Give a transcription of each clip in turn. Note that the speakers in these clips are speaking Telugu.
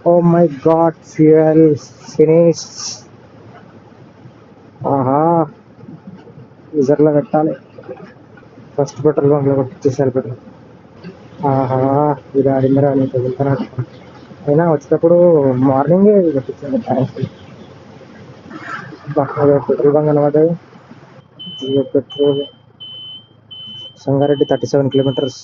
Oh my god, fuel finish. ఆహా, యూజర్లో పెట్టాలి. ఫస్ట్ పెట్రోల్ బంక్ లో కొట్టించేసారు పెట్రోల్. ఆహా, ఇది ఆడిందిరా అని తగులుతున్నాడు. అయినా వచ్చేటప్పుడు మార్నింగే కొట్టించాను ట్యాంక్. పెట్రోల్ బంక్ అనమాట. Jio petrol, Sangareddy 37 kilometres.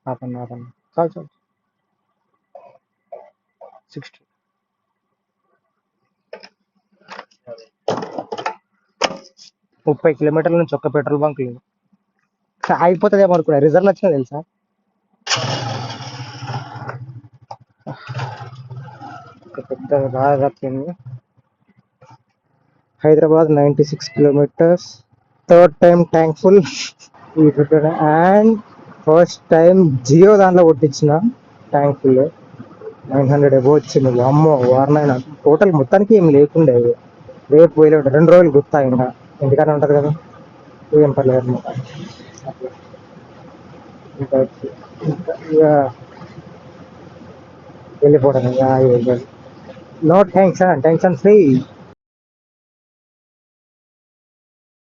ఆపండి ఆపండి, చాలు చాలు. 60. 30 కిలోమీటర్ల నుంచి ఒక్క పెట్రోల్ బంక్ లేదు. అయిపోతుందేమో అనుకున్నా, రిజల్ట్ వచ్చినా తెలుసా. పెద్ద బాగా తప్పింది. Hyderabad 96 kilometres. Third time tank full. And first time Jio దాంట్లో కొట్టించిన ట్యాంక్ ఫుల్. 900 అబో వచ్చింది. అమ్మో వారినైనా టోటల్ మొత్తానికి ఏం లేకుండే. రేపు పోయలే 2 రోజులు గుర్తా, ఇంకా ఇంటికానే ఉంటుంది కదా, ఏం పర్లేదు అనమాట. అట్లా ఇంకా ఇక వెళ్ళిపోవడం. No tension, tension free.